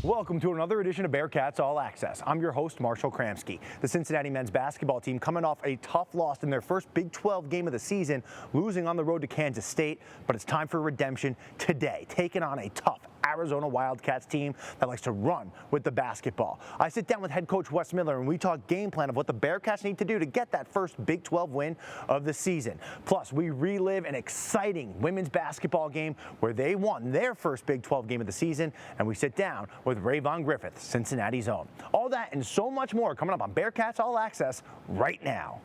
Welcome to another edition of Bearcats All Access. I'm your host, Marshall Kramsky. The Cincinnati men's basketball team coming off a tough loss in their first Big 12 game of the season, losing on the road to Kansas State, but it's time for redemption today, taking on a tough Arizona Wildcats team that likes to run with the basketball. I sit down with head coach Wes Miller and we talk game plan of what the Bearcats need to do to get that first Big 12 win of the season. Plus, we relive an exciting women's basketball game where they won their first Big 12 game of the season, and we sit down with Rayvon Griffith, Cincinnati's own. All that and so much more coming up on Bearcats All Access right now.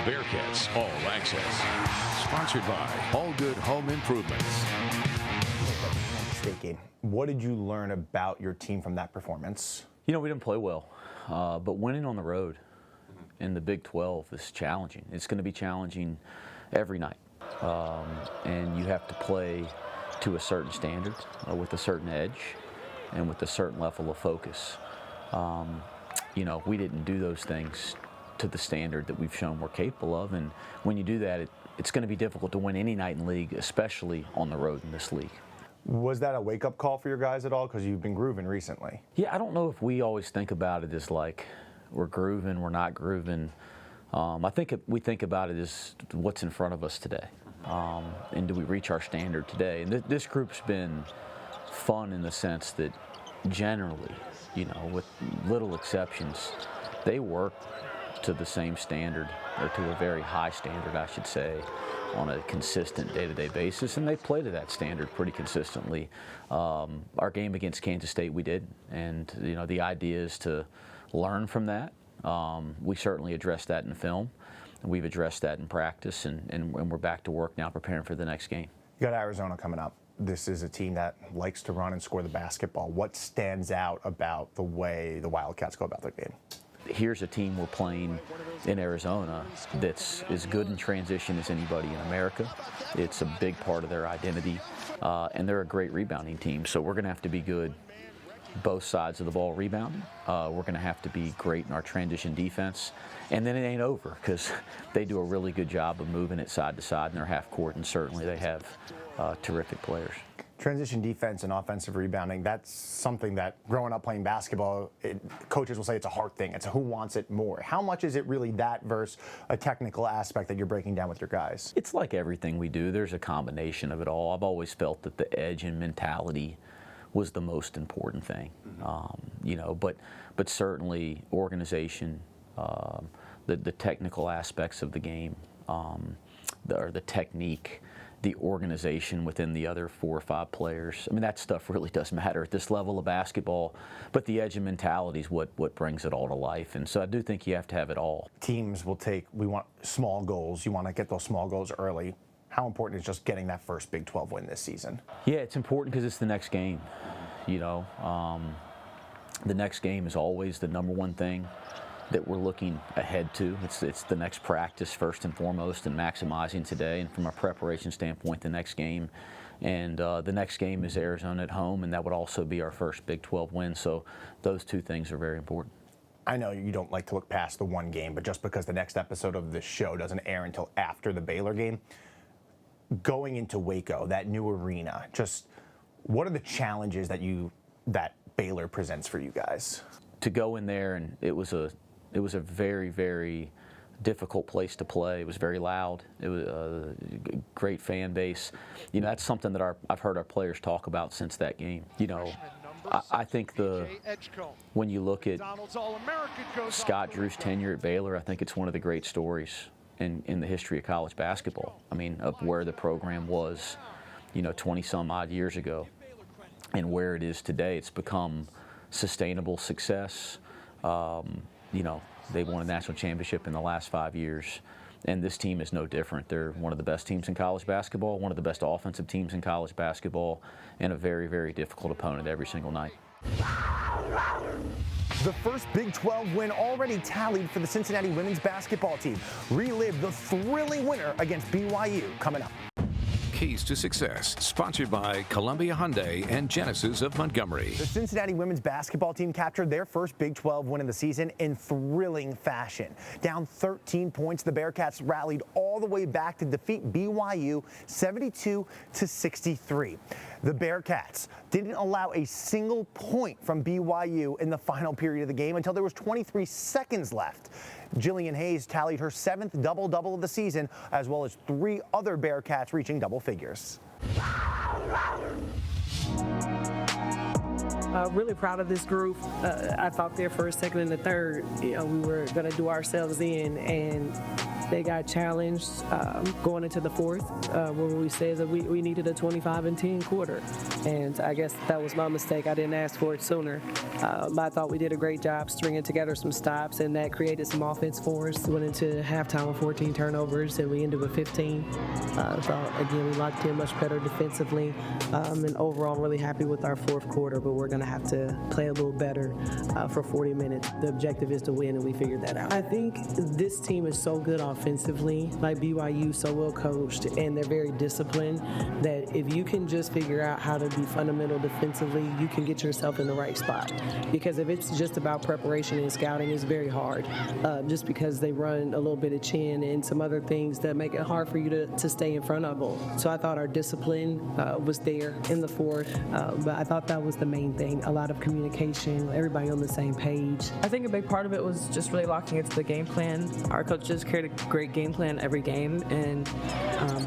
Bearcats All Access, sponsored by All Good Home Improvements. State game. What did you learn about your team from that performance? You know, we didn't play well, but winning on the road in the Big 12 is challenging. It's going to be challenging every night, and you have to play to a certain standard, with a certain edge, and with a certain level of focus. You know, we didn't do those things to the standard that we've shown we're capable of, and when you do that, it's going to be difficult to win any night in the league, especially on the road in this league. Was that a wake-up call for your guys at all? Because you've been grooving recently. Yeah, I don't know if we always think about it as like we're grooving, we're not grooving. I think we think about it as what's in front of us today, and do we reach our standard today? And this group's been fun in the sense that generally, you know, with little exceptions, they work to the same standard, or to a very high standard, I should say, on a consistent day-to-day basis, and they play to that standard pretty consistently. Our game against Kansas State, we did, and you know, the idea is to learn from that. We certainly addressed that in film. We've addressed that in practice, and we're back to work now preparing for the next game. You got Arizona coming up. This is a team that likes to run and score the basketball. What stands out about the way the Wildcats go about their game? Here's a team we're playing in Arizona that's as good in transition as anybody in America. It's a big part of their identity, and they're a great rebounding team. So we're going to have to be good both sides of the ball rebounding. We're going to have to be great in our transition defense. And then it ain't over, because they do a really good job of moving it side to side in their half court, and certainly they have terrific players. Transition defense and offensive rebounding, that's something that growing up playing basketball, coaches will say it's a hard thing. It's a who wants it more. How much is it really that versus a technical aspect that you're breaking down with your guys? It's like everything we do. There's a combination of it all. I've always felt that the edge and mentality was the most important thing. You know, but certainly organization, the technical aspects of the game, the technique, the organization within the other 4 or 5 players. I mean, that stuff really does matter at this level of basketball, but the edge and mentality is what brings it all to life. And so I do think you have to have it all. Teams will we want small goals. You want to get those small goals early. How important is just getting that first Big 12 win this season? Yeah, it's important because it's the next game. You know, the next game is always the number one thing that we're looking ahead to. It's the next practice first and foremost, and maximizing today. And from a preparation standpoint, the next game. And the next game is Arizona at home, and that would also be our first Big 12 win. So those two things are very important. I know you don't like to look past the one game, but just because the next episode of this show doesn't air until after the Baylor game, going into Waco, that new arena, just what are the challenges that Baylor presents for you guys? To go in there, and it was a very, very difficult place to play. It was very loud. It was a great fan base. You know, that's something that I've heard our players talk about since that game. You know, I think when you look at Scott Drew's tenure at Baylor, I think it's one of the great stories in the history of college basketball. I mean, of where the program was, you know, 20-some odd years ago, and where it is today. It's become sustainable success. You know, they won a national championship in the last 5 years, and this team is no different. They're one of the best teams in college basketball, one of the best offensive teams in college basketball, and a very, very difficult opponent every single night. The first Big 12 win already tallied for the Cincinnati women's basketball team. Relive the thrilling winner against BYU coming up. Keys to Success, sponsored by Columbia Hyundai and Genesis of Montgomery. The Cincinnati women's basketball team captured their first Big 12 win of the season in thrilling fashion. Down 13 points, the Bearcats rallied all the way back to defeat BYU 72-63. The Bearcats didn't allow a single point from BYU in the final period of the game until there was 23 seconds left. Jillian Hayes tallied her 7th double-double of the season, as well as 3 other Bearcats reaching double figures. Really proud of this group. I thought their first, second, and the third, we were going to do ourselves in, and they got challenged going into the fourth, where we said that we needed a 25-10 quarter. And I guess that was my mistake. I didn't ask for it sooner. But I thought we did a great job stringing together some stops, and that created some offense for us. Went into halftime with 14 turnovers, and we ended with 15. So, again, we locked in much better defensively. And overall, I'm really happy with our fourth quarter, but we're going to have to play a little better for 40 minutes. The objective is to win, and we figured that out. I think this team is so good offensively, like BYU, so well coached, and they're very disciplined, that if you can just figure out how to be fundamental defensively, you can get yourself in the right spot. Because if it's just about preparation and scouting, it's very hard, just because they run a little bit of chin and some other things that make it hard for you to stay in front of them. So I thought our discipline was there in the fourth, but I thought that was the main thing. A lot of communication, everybody on the same page. I think a big part of it was just really locking into the game plan. Our coaches created a great game plan every game, and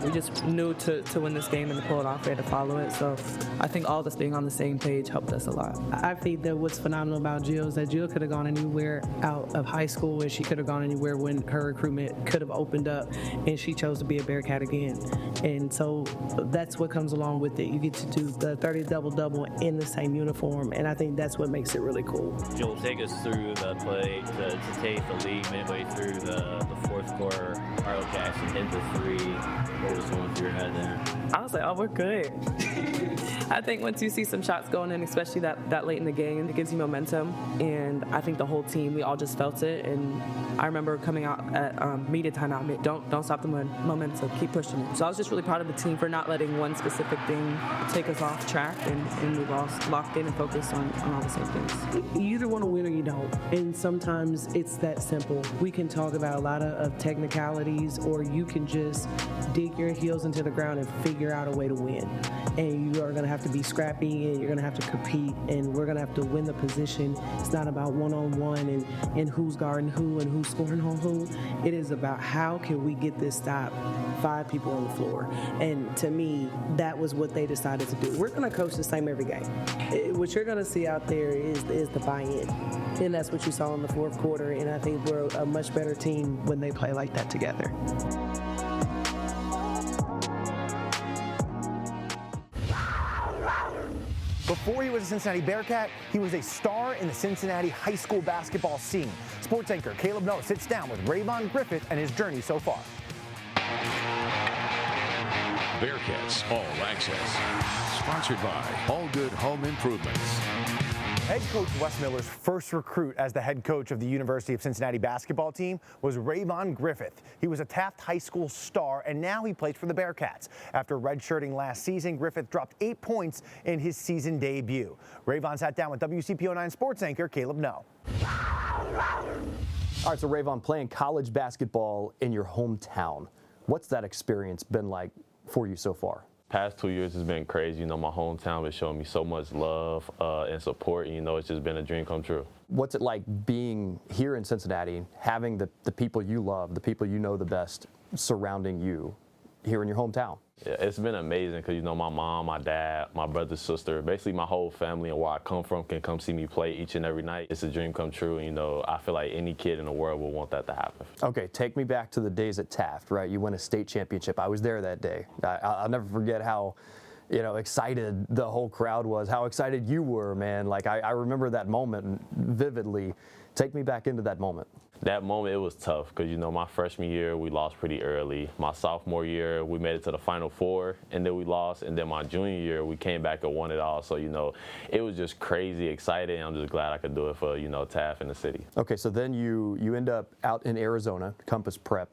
we just knew to win this game and to pull it off, we had to follow it. So I think all of us being on the same page helped us a lot. I think that what's phenomenal about Jill is that Jill could have gone anywhere out of high school, and she could have gone anywhere when her recruitment could have opened up, and she chose to be a Bearcat again. And so that's what comes along with it. You get to do the 30 double-double in the same uniform, and I think that's what makes it really cool. Jill, take us through the play to take the lead midway through the fourth quarter. Arlo Jackson hit the 3. What was going through your head there? I was like, oh, we're good. I think once you see some shots going in, especially that late in the game, it gives you momentum. And I think the whole team, we all just felt it. And I remember coming out at media timeout, don't stop the momentum, keep pushing it. So I was just really proud of the team for not letting one specific thing take us off track, and we were all locked in and focused on all the same things. You either want to win or you don't. And sometimes it's that simple. We can talk about a lot of technicalities, or you can just dig your heels into the ground and figure out a way to win. And you are going to have to be scrappy, and you're going to have to compete, and we're going to have to win the position. It's not about one-on-one and who's guarding who and who's scoring on who. It is about how can we get this stop 5 people on the floor. And to me, that was what they decided to do. We're going to coach the same every game. What you're going to see out there is the buy-in. And that's what you saw in the fourth quarter, and I think we're a much better team when they play like that together. Before he was a Cincinnati Bearcat, he was a star in the Cincinnati high school basketball scene. Sports anchor Caleb Noah sits down with Rayvon Griffith and his journey so far. Bearcats All Access. Sponsored by All Good Home Improvements. Head coach Wes Miller's first recruit as the head coach of the University of Cincinnati basketball team was Rayvon Griffith. He was a Taft High School star, and now he plays for the Bearcats. After redshirting last season, Griffith dropped 8 points in his season debut. Rayvon sat down with WCPO9 sports anchor Caleb Noah. All right, so Rayvon, playing college basketball in your hometown, what's that experience been like for you so far? Past 2 years has been crazy. My hometown has shown me so much love and support. It's just been a dream come true. What's it like being here in Cincinnati, having the people you love, the people you know the best surrounding you here in your hometown? Yeah, it's been amazing because, my mom, my dad, my brother, sister, basically my whole family and where I come from can come see me play each and every night. It's a dream come true. And, I feel like any kid in the world will want that to happen. Okay, take me back to the days at Taft, right? You win a state championship. I was there that day. I'll never forget how, excited the whole crowd was, how excited you were, man. Like, I remember that moment vividly. Take me back into that moment. That moment, it was tough because, my freshman year, we lost pretty early. My sophomore year, we made it to the Final Four, and then we lost. And then my junior year, we came back and won it all. So, it was just crazy exciting. I'm just glad I could do it for, Taft and the city. Okay, so then you end up out in Arizona, Compass Prep.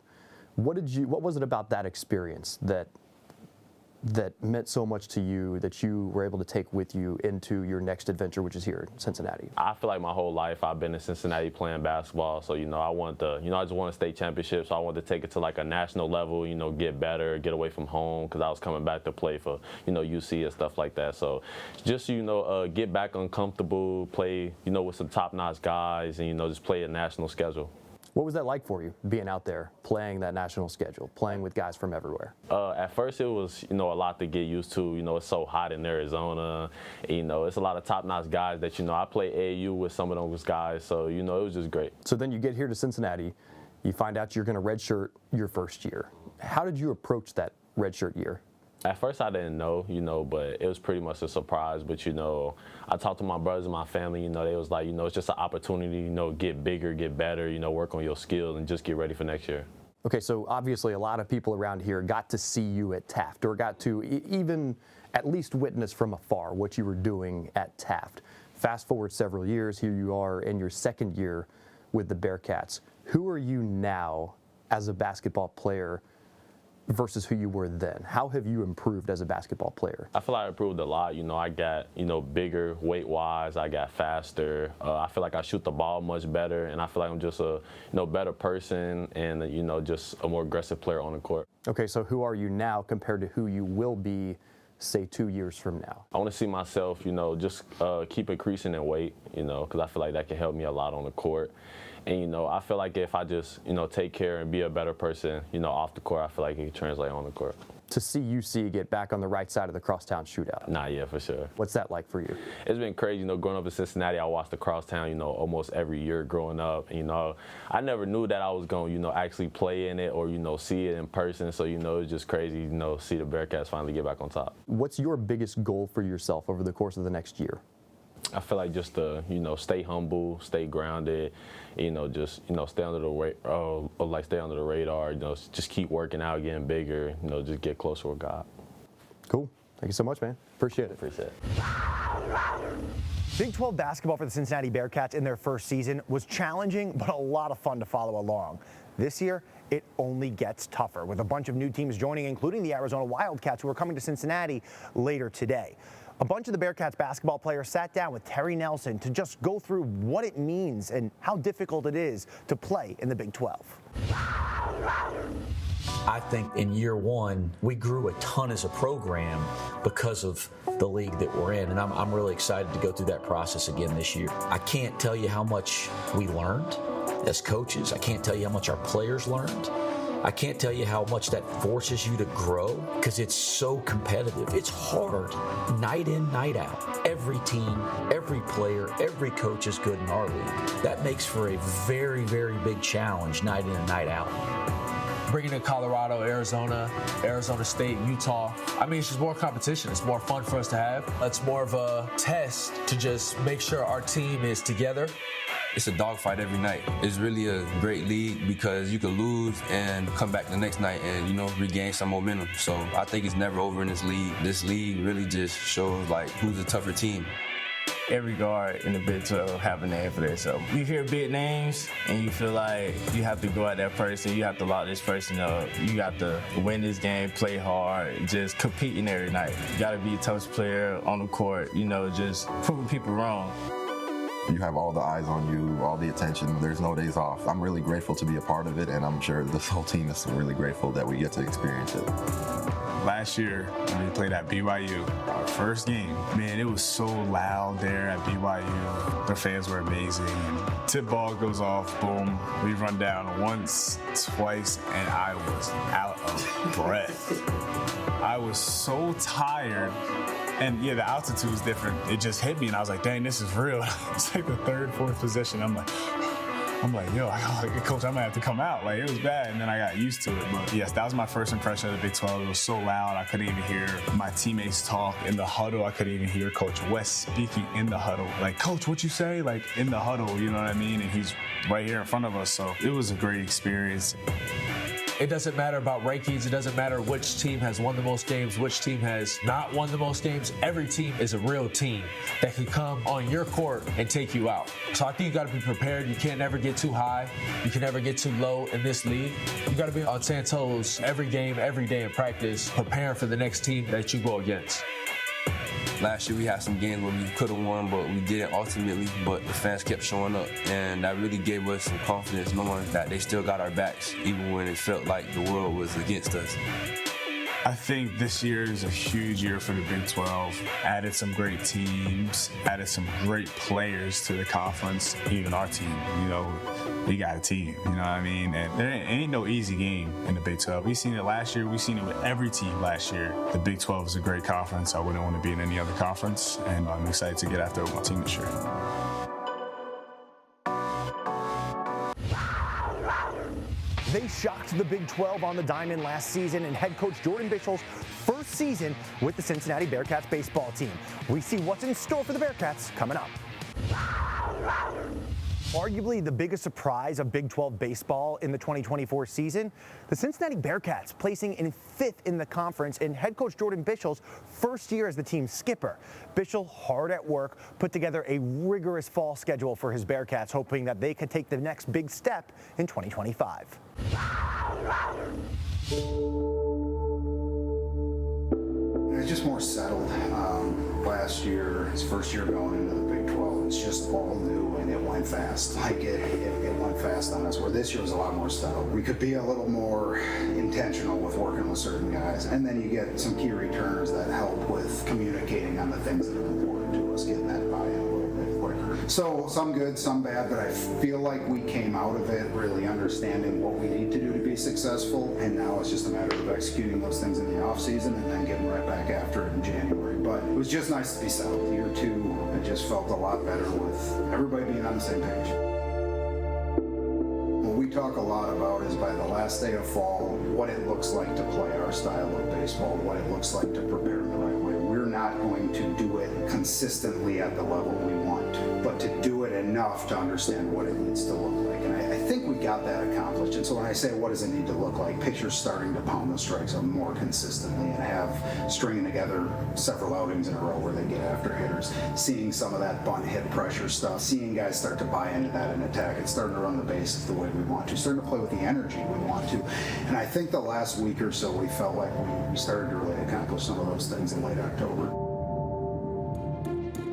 What was it about that experience that that meant so much to you that you were able to take with you into your next adventure, which is here in Cincinnati? I feel like my whole life I've been in Cincinnati playing basketball. So, I want I just won a state championship. So I wanted to take it to like a national level, get better, get away from home, because I was coming back to play for, UC and stuff like that. So just, get back uncomfortable, play, with some top-notch guys and, just play a national schedule. What was that like for you, being out there, playing that national schedule, playing with guys from everywhere? At first, it was, a lot to get used to. It's so hot in Arizona. It's a lot of top-notch guys that, I play AAU with some of those guys. So, it was just great. So then you get here to Cincinnati. You find out you're going to redshirt your first year. How did you approach that redshirt year? At first, I didn't know, but it was pretty much a surprise. But, I talked to my brothers and my family, they was like, it's just an opportunity, get bigger, get better, work on your skills and just get ready for next year. Okay, so obviously a lot of people around here got to see you at Taft, or got to even at least witness from afar what you were doing at Taft. Fast forward several years, here you are in your second year with the Bearcats. Who are you now as a basketball player versus who you were then? How have you improved as a basketball player? I feel like I improved a lot. I got, bigger weight-wise. I got faster. I feel like I shoot the ball much better, and I feel like I'm just a, better person and, just a more aggressive player on the court. Okay, so who are you now compared to who you will be, say, 2 years from now? I want to see myself, just keep increasing in weight, because I feel like that can help me a lot on the court. And, I feel like if I just, take care and be a better person, off the court, I feel like it can translate on the court. To see UC get back on the right side of the crosstown shootout. Nah, yeah, for sure. What's that like for you? It's been crazy, growing up in Cincinnati, I watched the crosstown, almost every year growing up. I never knew that I was going to, actually play in it or, see it in person. So, it's just crazy, see the Bearcats finally get back on top. What's your biggest goal for yourself over the course of the next year? I feel like just to, stay humble, stay grounded, just, stay under the radar, just keep working out, getting bigger, just get closer with God. Cool. Thank you so much, man. Appreciate it. Appreciate it. Big 12 basketball for the Cincinnati Bearcats in their first season was challenging, but a lot of fun to follow along. This year, it only gets tougher, with a bunch of new teams joining, including the Arizona Wildcats, who are coming to Cincinnati later today. A bunch of the Bearcats basketball players sat down with Terry Nelson to just go through what it means and how difficult it is to play in the Big 12. I think in year one, we grew a ton as a program because of the league that we're in, and I'm really excited to go through that process again this year. I can't tell you how much we learned as coaches. I can't tell you how much our players learned. I can't tell you how much that forces you to grow because it's so competitive. It's hard, night in, night out. Every team, every player, every coach is good in our league. That makes for a very, very big challenge night in and night out. Bringing in Colorado, Arizona State, Utah. I mean, it's just more competition. It's more fun for us to have. It's more of a test to just make sure our team is together. It's a dogfight every night. It's really a great league because you can lose and come back the next night and, regain some momentum. So I think it's never over in this league. This league really just shows, who's a tougher team. Every guard in the Big 12 have a name for themselves. You hear big names and you feel like you have to go at that person, you have to lock this person up, you got to win this game, play hard, just competing every night. You got to be a tough player on the court, just proving people wrong. You have all the eyes on you, all the attention. There's no days off. I'm really grateful to be a part of it, and I'm sure this whole team is really grateful that we get to experience it. Last year, when we played at BYU, our first game, man, it was so loud there at BYU. The fans were amazing. Tip ball goes off, boom. We run down once, twice, and I was out of breath. I was so tired. And yeah, the altitude was different. It just hit me, and I was like, dang, this is real. It's like the third, fourth possession. I'm like, yo, coach, I might have to come out. It was bad, and then I got used to it. But yes, that was my first impression of the Big 12. It was so loud, I couldn't even hear my teammates talk. In the huddle, I couldn't even hear Coach West speaking in the huddle. Coach, what you say? In the huddle, you know what I mean? And he's right here in front of us, so it was a great experience. It doesn't matter about rankings. It doesn't matter which team has won the most games, which team has not won the most games. Every team is a real team that can come on your court and take you out. So I think you got to be prepared. You can't never get too high. You can never get too low in this league. You got to be on 10 toes every game, every day in practice, preparing for the next team that you go against. Last year we had some games where we could have won, but we didn't ultimately. But the fans kept showing up, and that really gave us some confidence knowing that they still got our backs, even when it felt like the world was against us. I think this year is a huge year for the Big 12. Added some great teams, added some great players to the conference, even our team. You know, we got a team, you know what I mean? And there ain't no easy game in the Big 12. We seen it last year. We seen it with every team last year. The Big 12 is a great conference. I wouldn't want to be in any other conference, and I'm excited to get after my team this year. They shocked the Big 12 on the diamond last season in head coach Jordan Bischel's first season with the Cincinnati Bearcats baseball team. We see what's in store for the Bearcats coming up. Arguably the biggest surprise of Big 12 baseball in the 2024 season, the Cincinnati Bearcats placing in 5th in the conference in head coach Jordan Bischel's first year as the team's skipper. Bischel, hard at work, put together a rigorous fall schedule for his Bearcats, hoping that they could take the next big step in 2025. It's just more settled. Last year, his first year going into the Big 12, it's just all new and it went fast. Like it went fast on us, where this year was a lot more settled. We could be a little more intentional with working with certain guys, and then you get some key returners that help with communicating on the things that are important to us, getting that buy-in a little bit quicker. So some good, some bad, but I feel like we came out of it really understanding what we need to do to be successful, and now it's just a matter of executing those things in the off season and then getting right back after it in January. But it was just nice to be settled. Year 2, it just felt a lot better with everybody being on the same page. What we talk a lot about is by the last day of fall, what it looks like to play our style of baseball, what it looks like to prepare the right way. We're not going to do it consistently at the level we want, but to do it enough to understand what it needs to look like. And I think we got that accomplished. And so when I say what does it need to look like, pitchers starting to pound the strikes out more consistently and have stringing together several outings in a row where they get after hitters, seeing some of that bunt hit pressure stuff, seeing guys start to buy into that and attack it, starting to run the bases the way we want to, starting to play with the energy we want to. And I think the last week or so we felt like we started to really accomplish some of those things in late October.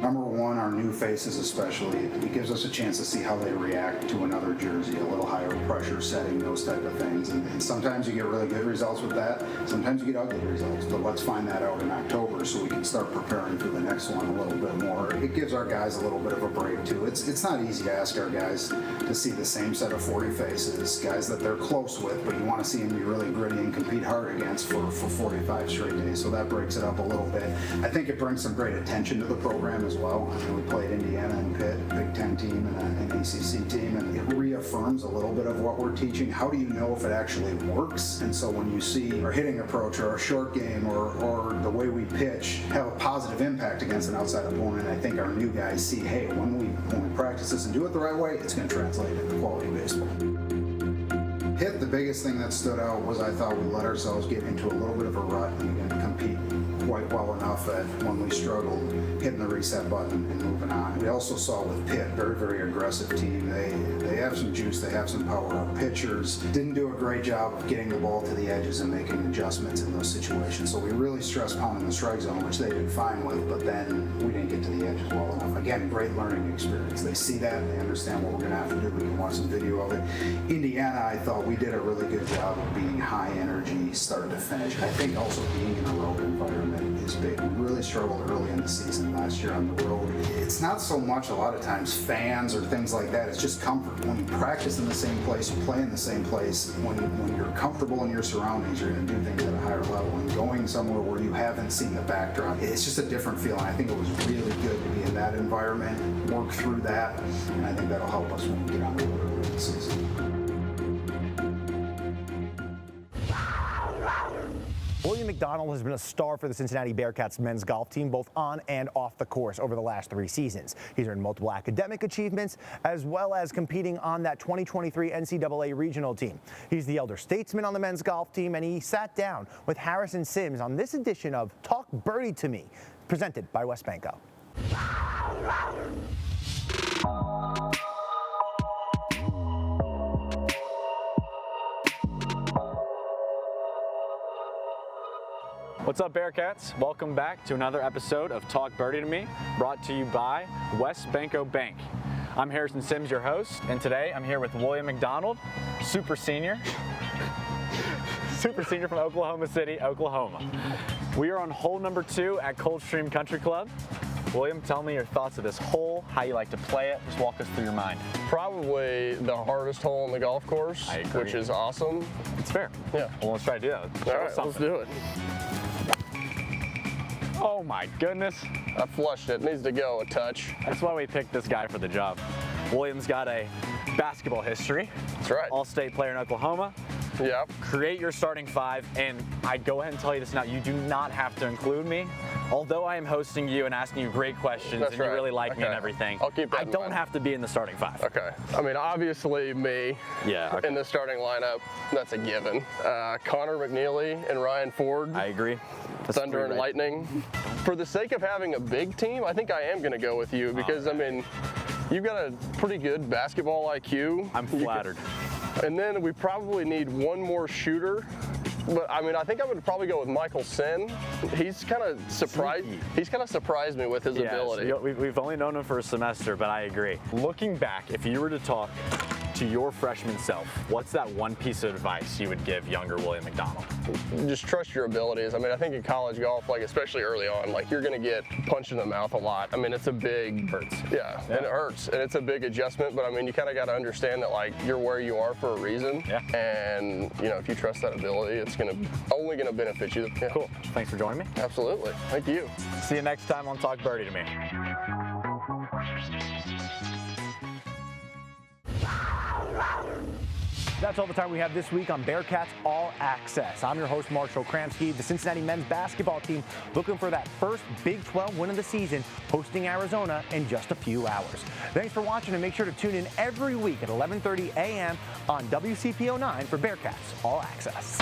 Number one, our new faces especially, it gives us a chance to see how they react to another jersey, a little higher pressure setting, those type of things. And sometimes you get really good results with that, sometimes you get ugly results, but let's find that out in October so we can start preparing for the next one a little bit more. It gives our guys a little bit of a break too. It's not easy to ask our guys to see the same set of 40 faces, guys that they're close with, but you want to see them be really gritty and compete hard against for 45 straight days, so that breaks it up a little bit. I think it brings some great attention to the program as well. We played Indiana and Pitt, Big Ten team and an ACC team, and it reaffirms a little bit of what we're teaching. How do you know if it actually works? And so when you see our hitting approach or our short game or the way we pitch have a positive impact against an outside opponent, I think our new guys see, hey, when we practice this and do it the right way, it's going to translate into quality baseball. Hit, the biggest thing that stood out was I thought we let ourselves get into a little bit of a rut and we didn't compete quite well enough that when we struggled, hitting the reset button and moving on. We also saw with Pitt, very, very aggressive team. They have some juice, they have some power up pitchers. Didn't do a great job of getting the ball to the edges and making adjustments in those situations. So we really stressed pounding the strike zone, which they did fine with, but then we didn't get to the edges well enough. Again, great learning experience. They see that, they understand what we're gonna have to do. We can watch some video of it. Indiana, I thought we did a really good job of being high energy, start to finish. I think also being in a road environment is big. We really struggled early in the season last year on the road. It's not so much a lot of times fans or things like that, it's just comfort. When you practice in the same place, you play in the same place, when you're comfortable in your surroundings, you're going to do things at a higher level. And going somewhere where you haven't seen the backdrop, it's just a different feeling. I think it was really good to be in that environment, work through that, and I think that'll help us when we get on the road early in the season. William McDonald has been a star for the Cincinnati Bearcats men's golf team, both on and off the course over the last 3 seasons. He's earned multiple academic achievements, as well as competing on that 2023 NCAA regional team. He's the elder statesman on the men's golf team, and he sat down with Harrison Sims on this edition of Talk Birdie to Me, presented by West Banco. What's up, Bearcats? Welcome back to another episode of Talk Birdie to Me, brought to you by West Banco Bank. I'm Harrison Sims, your host, and today I'm here with William McDonald, super senior from Oklahoma City, Oklahoma. We are on hole number 2 at Coldstream Country Club. William, tell me your thoughts of this hole, how you like to play it. Just walk us through your mind. Probably the hardest hole on the golf course, which is awesome. It's fair. Yeah. Well, let's try to do that. All right, let's do it. Oh my goodness. I flushed it. It needs to go a touch. That's why we picked this guy for the job. William's got a basketball history. That's right. All-state player in Oklahoma. Yep. Create your starting 5, and I go ahead and tell you this now, you do not have to include me. Although I am hosting you and asking you great questions, That's and right. you really like me Okay. and everything, I'll keep that I in don't mind. have to be in the starting 5. Okay. I mean, obviously me Yeah. in the starting lineup, that's a given. Connor McNeely and Ryan Ford. I agree. That's Thunder 3 and right. Lightning. For the sake of having a big team, I think I am going to go with you because, I mean, you've got a pretty good basketball IQ. I'm flattered. And then we probably need one more shooter. But I mean, I think I would probably go with Michael Sen. He's kind of surprised. He's kind of surprised me with his ability. So we've only known him for a semester, but I agree. Looking back, if you were to talk to your freshman self, what's that one piece of advice you would give younger William McDonald? Just trust your abilities. I mean, I think in college golf, like especially early on, like you're gonna get punched in the mouth a lot. I mean, it's a big hurts. Yeah, and it hurts, and it's a big adjustment. But I mean, you kind of got to understand that like you're where you are for a reason. Yeah. And you know, if you trust that ability, it's only gonna benefit you. Yeah. Cool. Thanks for joining me. Absolutely. Thank you. See you next time on Talk Birdie to Me. That's all the time we have this week on Bearcats All Access. I'm your host, Marshall Kramsky. The Cincinnati men's basketball team looking for that first Big 12 win of the season, hosting Arizona in just a few hours. Thanks for watching, and make sure to tune in every week at 11:30 a.m. on WCPO 9 for Bearcats All Access.